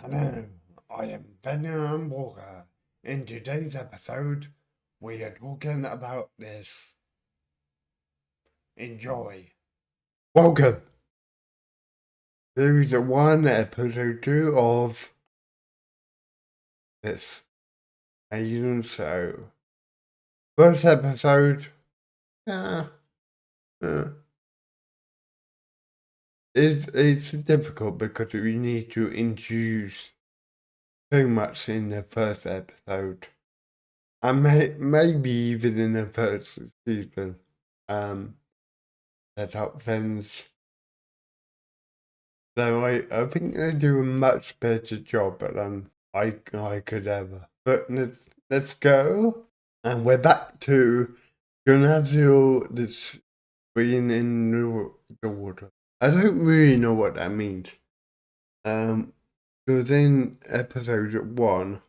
Hello, I am Venom Walker. In today's episode, we are talking about this. Enjoy. Welcome. Series 1, episode 2 of this Asian show. First episode, uh, uh, it's difficult because we need to introduce so much in the first episode. And maybe even in the first season. Set up things. So I think they do a much better job than I could ever. But let's go. And we're back to Gymnasio that's being in the water. I don't really know what that means. Because in episode 1,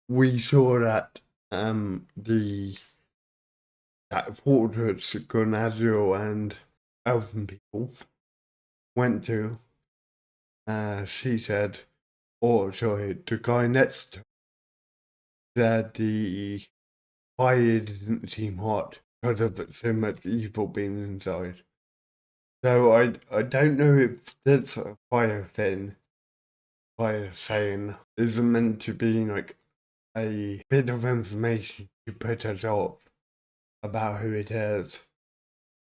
we saw that that fortress Gymnasio and elven people went to, she said, or sorry, the guy next to her said the fire didn't seem hot because of so much evil being inside. So I don't know if that's a fire thing, fire saying is meant to be like a bit of information to put us off about who it is,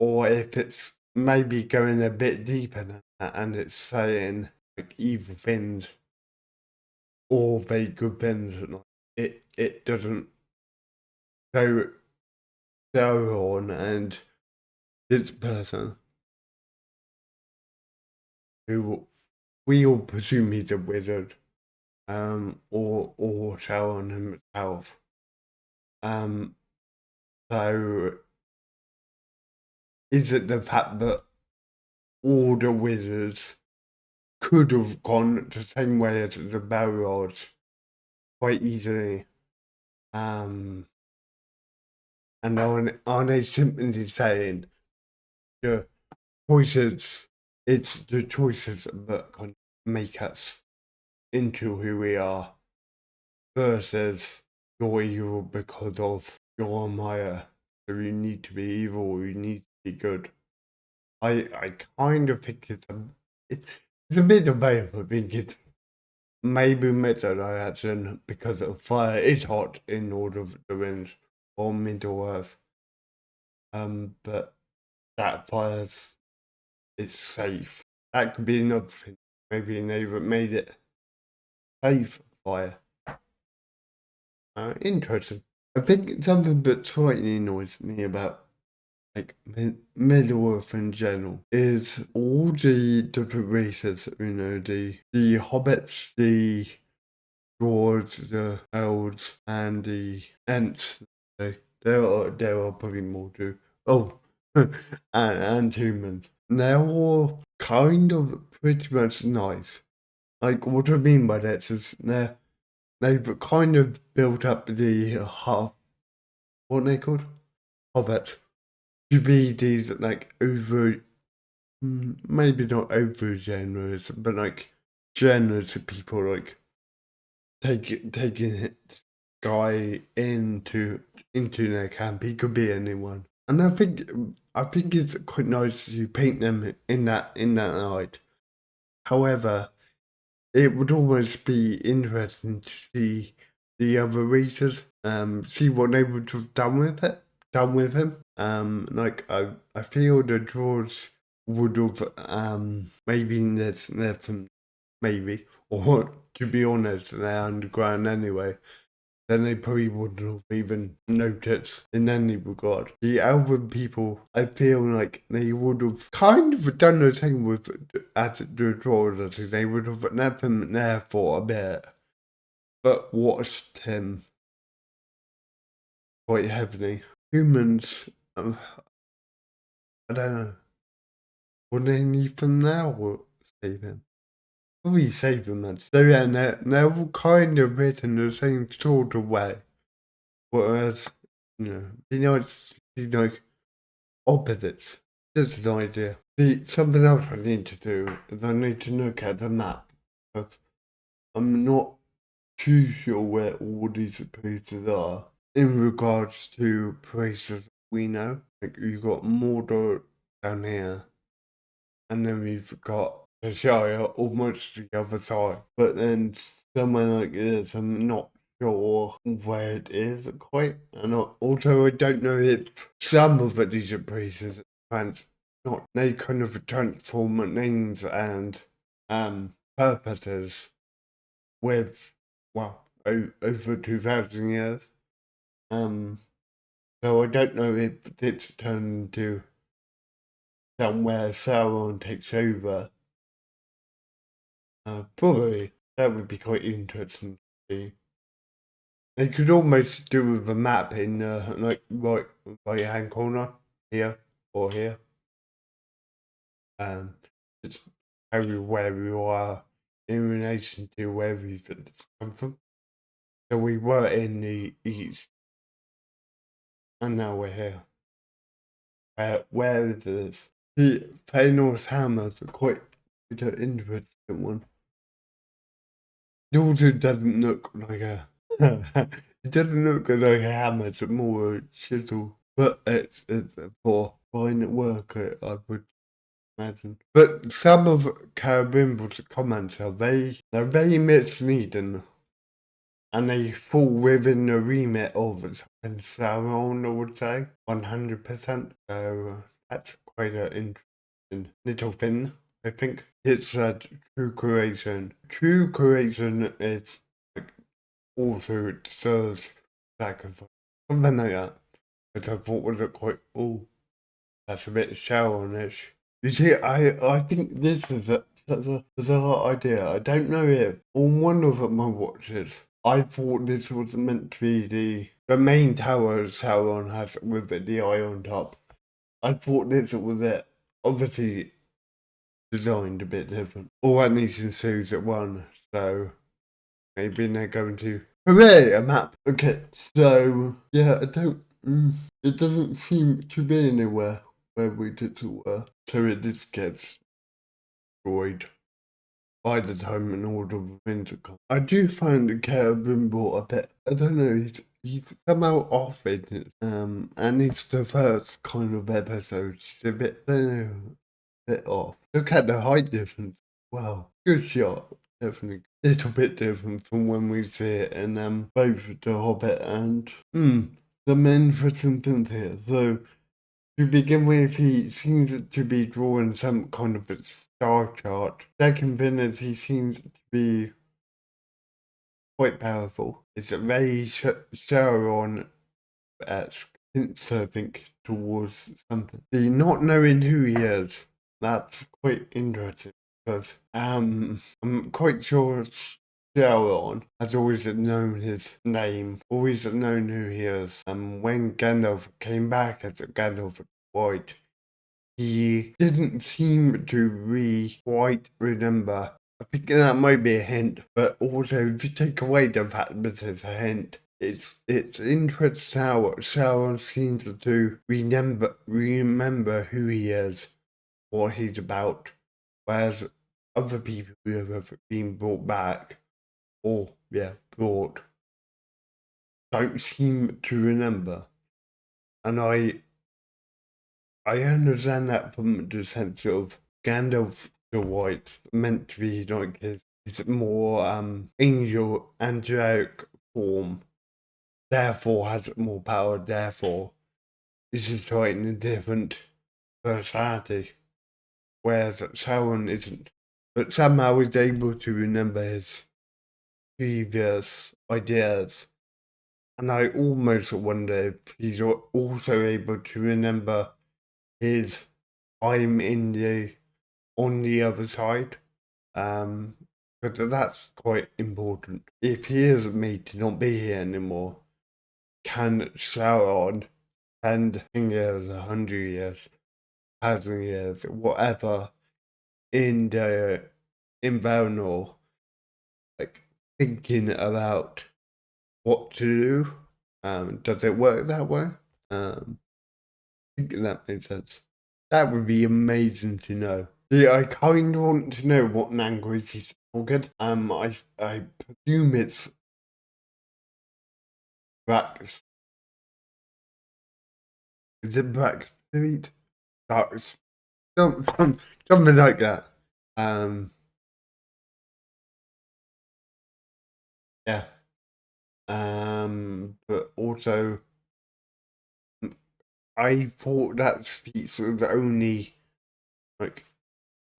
or if it's maybe going a bit deeper than that and it's saying like evil things or very good things. Like it doesn't go on, and this person who we all presume he's a wizard, or Sauron himself. So is it the fact that all the wizards could have gone the same way as the Balrogs quite easily? And are they simply saying the choices? It's the choices that can make us into who we are, versus you're evil because of your Maya. So you need to be evil, or you need to be good. I kind of think it's a bit of both. I think it's maybe Middle reaction because of fire is hot in Lord of the Rings or Middle Earth. But that fire's it's safe. That could be another thing. Maybe they made it safe fire. Interesting. I think something that slightly annoys me about like Middle Earth in general is all the different races. The hobbits, the dwarves, the elves, and the ents. There are probably more too. Oh, and humans. They're all kind of pretty much nice. Like what I mean by that is they've kind of built up the what are they called? Hobbit. To be these like over, maybe not over generous, but like generous people, like taking it guy into their camp. He could be anyone, and I think it's quite nice to paint them in that light. However, it would almost be interesting to see the other races, see what they would have done with him. Like I feel the draws would have maybe left him maybe, or to be honest, they're underground anyway. Then they probably wouldn't have even noticed in any regard. The elven people, I feel like they would have kind of done the same with as the drawers. I think they would have left him there for a bit, but watched him quite heavily. Humans, I don't know. Would they leave him now or save him? Probably save him, man. So yeah, they're all kind of written the same sort of way. Whereas, it's like opposites. Just an idea. See, something else I need to do is I need to look at the map, because I'm not too sure where all these places are in regards to places we know. Like, you've got Mordor down here, and then we've got the Shire almost the other side. But then somewhere like this, I'm not sure where it is quite. And also, I don't know if some of these places not they kind of transform names and purposes with over 2,000 years. Um, so I don't know if it's turned into somewhere Sauron takes over. Probably that would be quite interesting to see. They could almost do with a map in like right hand corner here or here. It's how where we are in relation to where we've come from. So we were in the east, and now we're here. Where is this? The Fëanor's Hammer's quite an interesting one. It also doesn't look like a. It doesn't look like a hammer, it's more a chisel. But it's for fine work, I would imagine. But some of Carabimble's comments they're very misleading, and they fall within the remit of Sauron, I would say, 100%. So that's quite an interesting little thing. I think it's a true creation. True creation is like also deserves sacrifice. Something like that. Which I thought was a quite that's a bit Sauron-ish. You see, I think this is such a bizarre idea. I don't know if on one of my watches I thought this was meant to be the main tower Sauron has with the eye on top. I thought this was it. Obviously designed a bit different. All that needs ensues at one, so maybe they're going to hooray a map. Okay, so yeah, I don't. It doesn't seem to be anywhere where we did to so it just gets destroyed by the time an order of winter comes. I do find the Carabin a bit. I don't know. He's somehow off in it. And it's the first kind of episode. It's a bit. I don't know, bit off. Look at the height difference. Wow, good shot. Definitely a little bit different from when we see it in both The Hobbit and The Men for Something here. So to begin with, he seems to be drawing some kind of a star chart. Second thing is he seems to be quite powerful. It's a very Sauron-esque hints, I think, towards something. The not knowing who he is, that's quite interesting because I'm quite sure Sauron has always known his name, always known who he is. And when Gandalf came back as Gandalf White, he didn't seem to quite remember. I think that might be a hint, but also if you take away the fact that it's a hint, it's interesting how Sauron seems to remember who he is, what he's about, whereas other people who have been brought back, or brought, don't seem to remember. And I understand that from the sense of Gandalf the White meant to be like his more angelic form, therefore has more power, therefore this is like a different personality. Whereas Sauron isn't. But somehow he's able to remember his previous ideas. And I almost wonder if he's also able to remember his time on the other side. But that's quite important. If he is made to not be here anymore, can Sauron spend 10 years, 100 years, 1,000 years, whatever, in Valinor, like thinking about what to do? Does it work that way? I think that makes sense. That would be amazing to know. Yeah, I kind of want to know what language he's spoken. I presume it's Brax. Is it Braxton? That's something like that. Um, yeah. But also, I thought that speaks was only like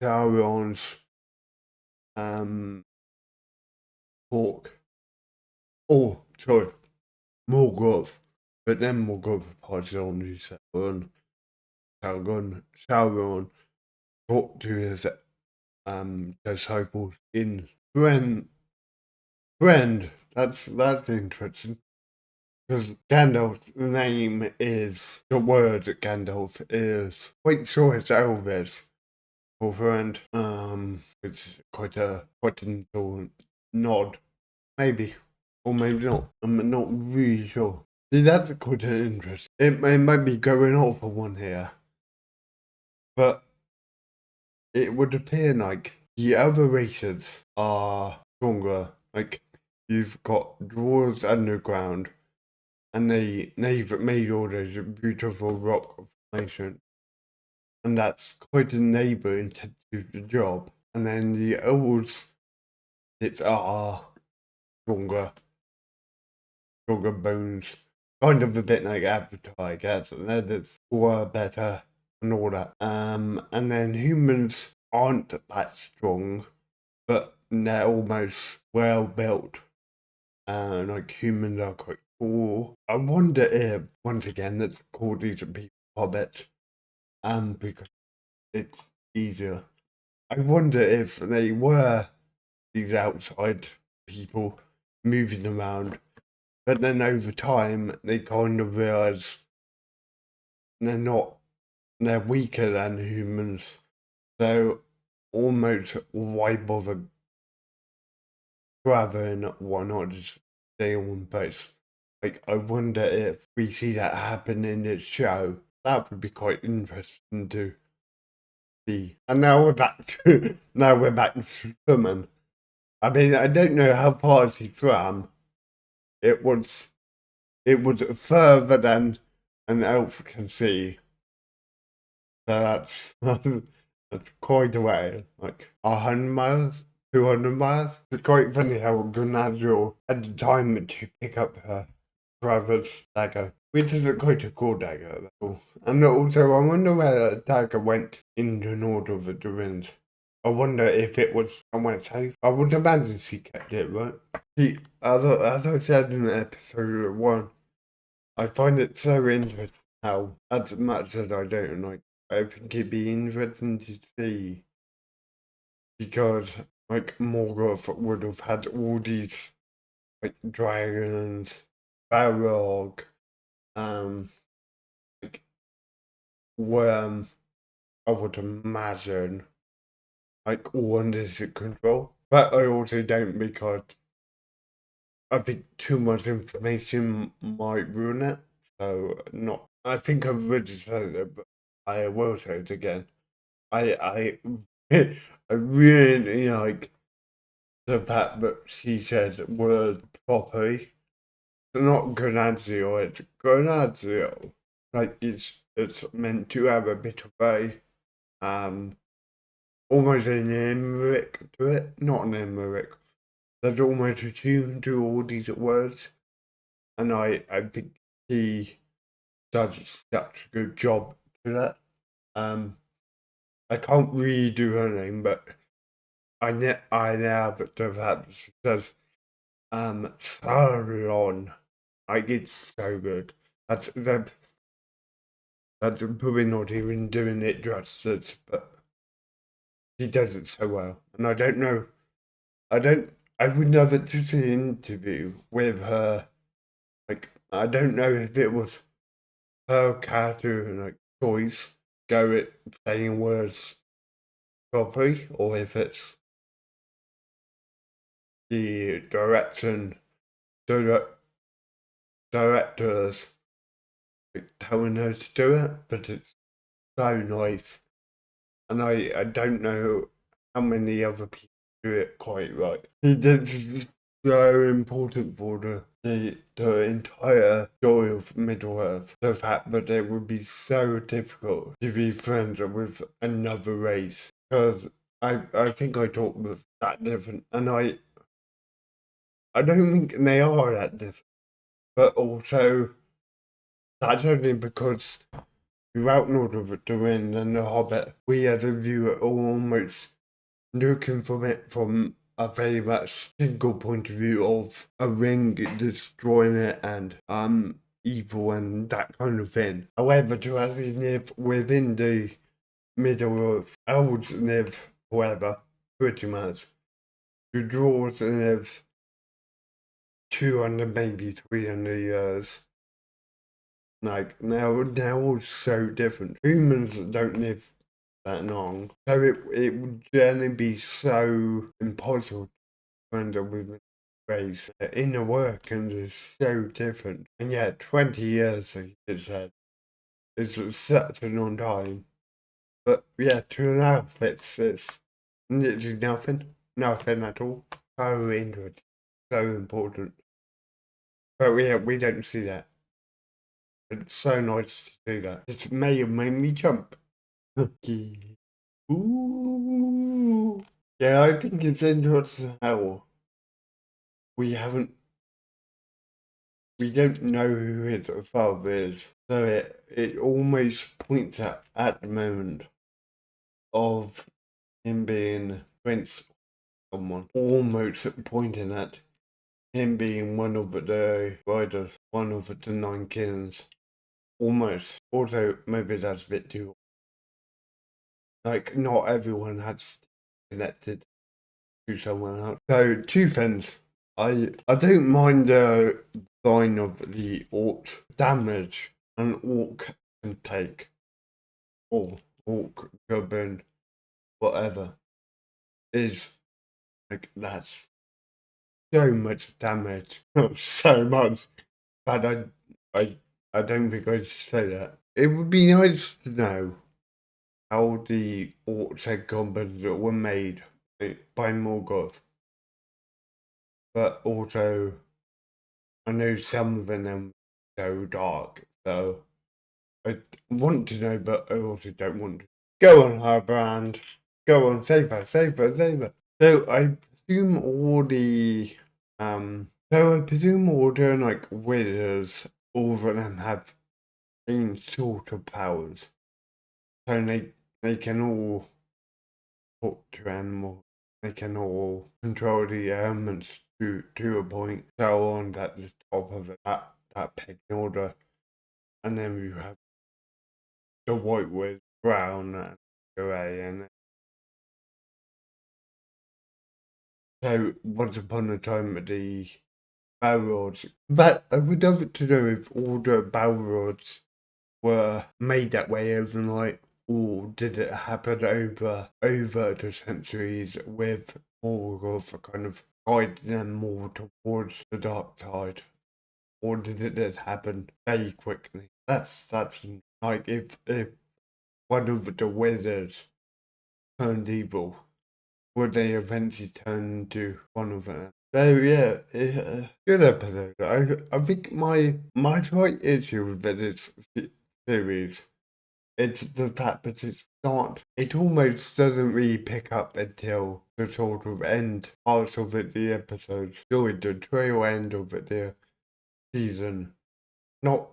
Sauron's talk. Oh, sorry, Morgoth. But then Morgoth passes on to Sauron talked to his disciples in Friend. That's interesting. Because Gandalf's name is the word Gandalf is quite sure it's Elvish for friend. Which is quite a little nod. Maybe. Or maybe not. I'm not really sure. See, that's quite an interest. It might be going off for one here. But it would appear like the other races are stronger. Like you've got dwarves underground, and they've made all those beautiful rock formations, and that's quite a labour-intensive job. And then the elves, it's stronger bones, kind of a bit like Avatar, I guess. That's were better and all that. And then humans aren't that strong, but they're almost well built. Like humans are quite cool. I wonder if once again let's call these people hobbits, because it's easier. I wonder if they were these outside people moving around, but then over time they kind of realise they're weaker than humans. So almost why bother traveling? Why not just stay in one place? Like, I wonder if we see that happen in this show. That would be quite interesting to see. And now we're back to swimming. I mean, I don't know how far he swam. It was further than an elf can see. So that's that's quite a way. Like 100 miles, 200 miles. It's quite funny how Galadriel had the time to pick up her brother's dagger, which is quite a cool dagger. And also, I wonder where that dagger went in the Lord of the Rings. I wonder if it was somewhere safe. I would imagine she kept it, right? See, as I said in episode 1, I find it so interesting how, as much as I don't like, I think it'd be interesting to see because, like, Morgoth would have had all these, like, dragons, Balrog, um, like, worm, I would imagine, like, all under his control. But I also don't because I think too much information might ruin it. So, not. I think I've already said it, but I will say it again. I I really like the fact that she said word properly. It's not Granazio, it's Granazio. Like it's meant to have a bit of a um almost an limerick to it. Not an limerick. There's almost a tune to all these words. And I think he does such a good job to that. I can't really do her name, but I know that the fact she says Sauron. Like it's so good. That's probably not even doing it justice, but she does it so well. And I don't know. I don't. I would never do the interview with her. Like I don't know if it was her character and like choice go at saying words properly, or if it's the direct directors like, telling her to do it. But so nice. And I don't know how many other people do it quite right. It's so important for the entire story of Middle Earth. The fact that it would be so difficult to be friends with another race. Because I think I talk with that different, and I don't think they are that different. But also, that's only because throughout Lord of the Rings and The Hobbit, we as a viewer are almost looking from it from a very much single point of view of a ring destroying it and evil and that kind of thing. However, to actually live within the Middle Earth, elves live forever, pretty much. The dwarves live 200, maybe 300 years. Like, they're all so different. Humans don't live that long. So it would generally be so impossible to end up with a race. The inner workings is so different. And yet, 20 years, like it said, is such a long time. But yeah, to an elf, it's literally nothing. Nothing at all. So interesting. So important. But we don't see that. It's so nice to see that. It may have made me jump. Okay. Ooh. Yeah, I think it's interesting how we haven't, we don't know who his father is. So it almost points at the moment of him being Prince someone, almost pointing at him being one of the riders, one of the nine kings. Almost. Although maybe that's a bit too, like, not everyone has connected to someone else. So two things. I don't mind the design of the orc damage an orc can take, or orc goblin, whatever, is like that's so much damage. So much. But I I don't think I should say that. It would be nice to know how the orcs and goblins that were made by Morgoth. But also, I know some of them are so dark, so I want to know, but I also don't want to. Go on, Harbrand. Go on, save her, save her, save her. So I presume all the like wizards, all of them have same sort of powers. So they can all talk to animals. They can all control the elements to a point. So on at the top of that pecking order, and then you have the white with brown and grey, and so once upon a time the Balrogs. But I would love to know if all the Balrogs were made that way overnight, or did it happen over the centuries with Morgoth kind of guiding them more towards the dark side, or did it just happen very quickly? That's like if one of the wizards turned evil, would they eventually turn into one of them? So yeah, good episode. I think my slight issue with this series, it's the fact that it almost doesn't really pick up until the sort of end parts of the episodes, during the trail end of the season. Not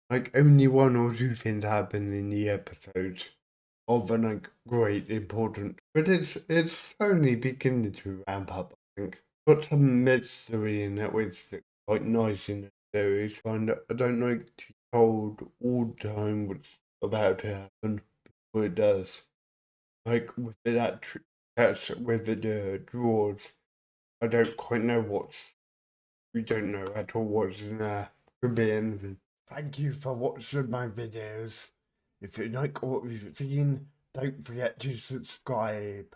like only one or two things happen in the episodes of an like great important, but it's only beginning to ramp up. I think got some mystery in it, which is quite nice in the series. And I don't like to be told all the time what's about to happen before it does. Like with that's with the drawers, I don't quite know we don't know at all what's in there. Could be anything. Thank you for watching my videos. If you like what you've seen, don't forget to subscribe.